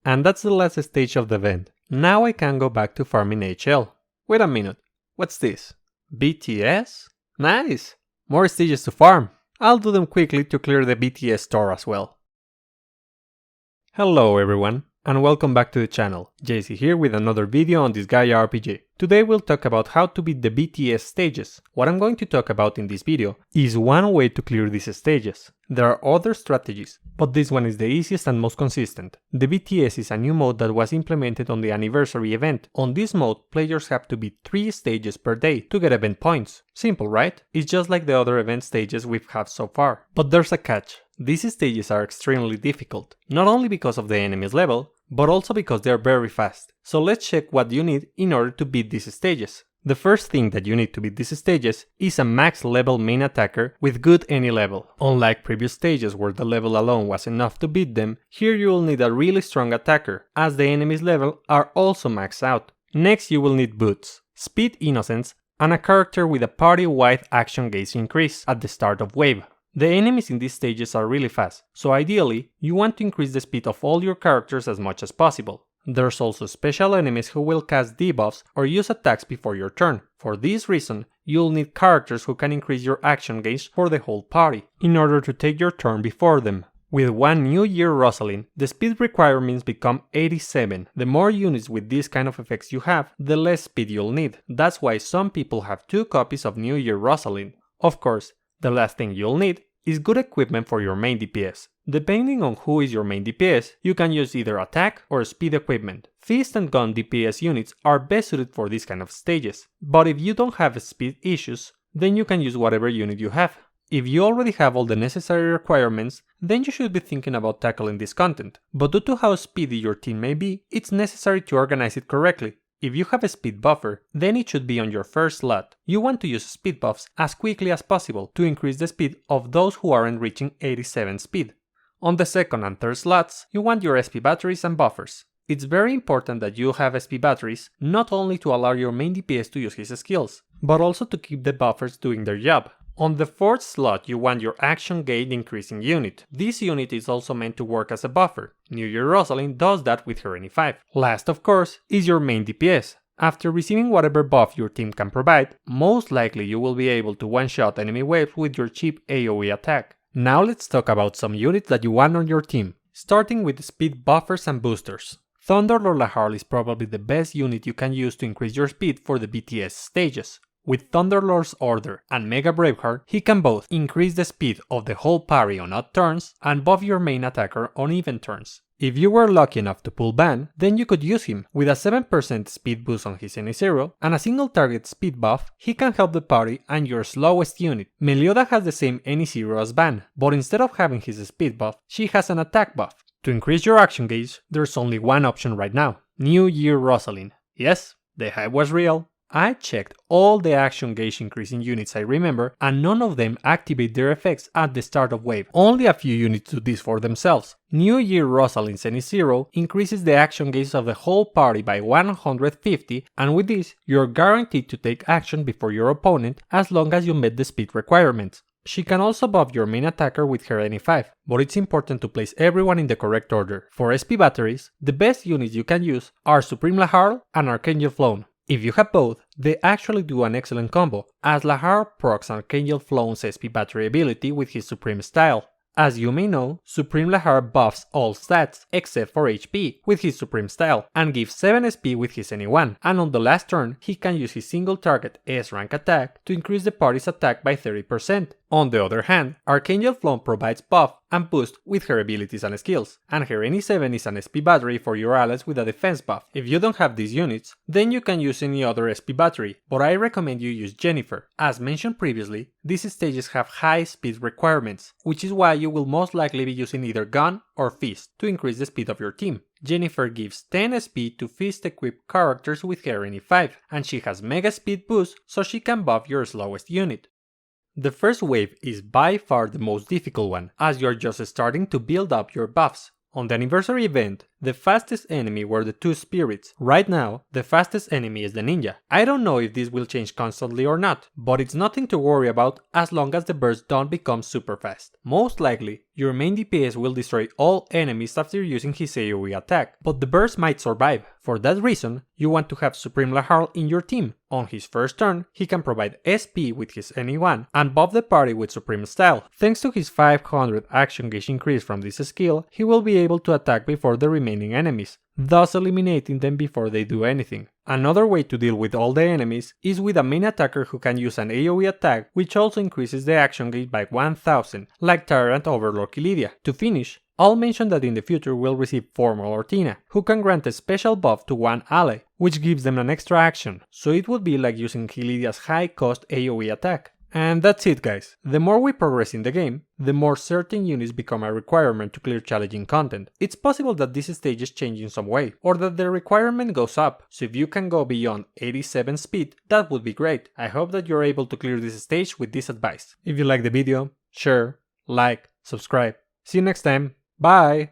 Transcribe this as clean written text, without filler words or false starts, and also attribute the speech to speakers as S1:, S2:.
S1: And that's the last stage of the event. Now I can go back to farming HL. Wait a minute, what's this? BTS? Nice! More stages to farm. I'll do them quickly to clear the BTS store as well. Hello everyone, and welcome back to the channel. JC here with another video on Disgaea RPG. Today we'll talk about how to beat the BTS stages. What I'm going to talk about in this video is one way to clear these stages. There are other strategies, but this one is the easiest and most consistent. The BTS is a new mode that was implemented on the anniversary event. On this mode, players have to beat 3 stages per day to get event points. Simple, right? It's just like the other event stages we've had so far. But there's a catch. These stages are extremely difficult, not only because of the enemy's level, but also because they are very fast. So let's check what you need in order to beat these stages. The first thing that you need to beat these stages is a max level main attacker with good any level. Unlike previous stages where the level alone was enough to beat them, here you will need a really strong attacker, as the enemy's level are also maxed out. Next you will need boots, speed innocence, and a character with a party-wide action gauge increase at the start of wave. The enemies in these stages are really fast, so ideally, you want to increase the speed of all your characters as much as possible. There's also special enemies who will cast debuffs or use attacks before your turn. For this reason, you'll need characters who can increase your action gauge for the whole party, in order to take your turn before them. With one New Year Rosalind, the speed requirements become 87. The more units with these kind of effects you have, the less speed you'll need. That's why some people have 2 copies of New Year Rosalind. Of course, the last thing you'll need is good equipment for your main DPS. Depending on who is your main DPS, you can use either attack or speed equipment. Fist and gun DPS units are best suited for these kind of stages, but if you don't have speed issues, then you can use whatever unit you have. If you already have all the necessary requirements, then you should be thinking about tackling this content, but due to how speedy your team may be, it's necessary to organize it correctly. If you have a speed buffer, then it should be on your first slot. You want to use speed buffs as quickly as possible to increase the speed of those who aren't reaching 87 speed. On the second and third slots, you want your SP batteries and buffers. It's very important that you have SP batteries, not only to allow your main DPS to use his skills, but also to keep the buffers doing their job. On the fourth slot, you want your action gauge increasing unit. This unit is also meant to work as a buffer. New Year Rosalind does that with her NE5. Last, of course, is your main DPS. After receiving whatever buff your team can provide, most likely you will be able to one-shot enemy waves with your cheap AoE attack. Now let's talk about some units that you want on your team, starting with the speed buffers and boosters. Thunderlord Laharl is probably the best unit you can use to increase your speed for the BTS stages. With Thunderlord's Order and Mega Braveheart, he can both increase the speed of the whole party on odd turns and buff your main attacker on even turns. If you were lucky enough to pull Ban, then you could use him. With a 7% speed boost on his NE0 and a single target speed buff, he can help the party and your slowest unit. Melioda has the same NE0 as Ban, but instead of having his speed buff, she has an attack buff. To increase your action gauge, there's only one option right now: New Year Rosalind. Yes, the hype was real. I checked all the action gauge increasing units I remember, and none of them activate their effects at the start of wave. Only a few units do this for themselves. New Year Rosalind's NE0 increases the action gauge of the whole party by 150, and with this, you're guaranteed to take action before your opponent as long as you met the speed requirements. She can also buff your main attacker with her NE5, but it's important to place everyone in the correct order. For SP batteries, the best units you can use are Supreme Laharl and Archangel Flown. If you have both, they actually do an excellent combo, as Laharl procs Archangel Flown's SP battery ability with his Supreme style. As you may know, Supreme Laharl buffs all stats except for HP with his Supreme style and gives 7 SP with his NE1, and on the last turn he can use his single target S-rank attack to increase the party's attack by 30%. On the other hand, Archangel Flown provides buff and boost with her abilities and skills, and her NE7 is an SP battery for your allies with a defense buff. If you don't have these units, then you can use any other SP battery, but I recommend you use Jennifer. As mentioned previously, these stages have high speed requirements, which is why you will most likely be using either Gun or Fist to increase the speed of your team. Jennifer gives 10 SP to Fist equipped characters with her NE5, and she has mega speed boost so she can buff your slowest unit. The first wave is by far the most difficult one, as you're just starting to build up your buffs. On the anniversary event, the fastest enemy were the 2 spirits. Right now, the fastest enemy is the ninja. I don't know if this will change constantly or not, but it's nothing to worry about as long as the bursts don't become super fast. Most likely, Your main DPS will destroy all enemies after using his AoE attack, but the burst might survive. For that reason, you want to have Supreme Lahar in your team. On his first turn, he can provide SP with his NE1 and buff the party with Supreme Style. Thanks to his 500 action gauge increase from this skill, he will be able to attack before the remaining enemies, thus eliminating them before they do anything. Another way to deal with all the enemies is with a main attacker who can use an AoE attack, which also increases the action gauge by 1000, like Tyrant Overlord Kylidia. To finish, I'll mention that in the future we'll receive Formal Ortina, who can grant a special buff to one ally, which gives them an extra action, so it would be like using Kylidia's high cost AoE attack. And that's it, guys. The more we progress in the game, the more certain units become a requirement to clear challenging content. It's possible that this stage change in some way, or that the requirement goes up, so if you can go beyond 87 speed, that would be great. I hope that you're able to clear this stage with this advice. If you like the video, share, like, subscribe. See you next time. Bye!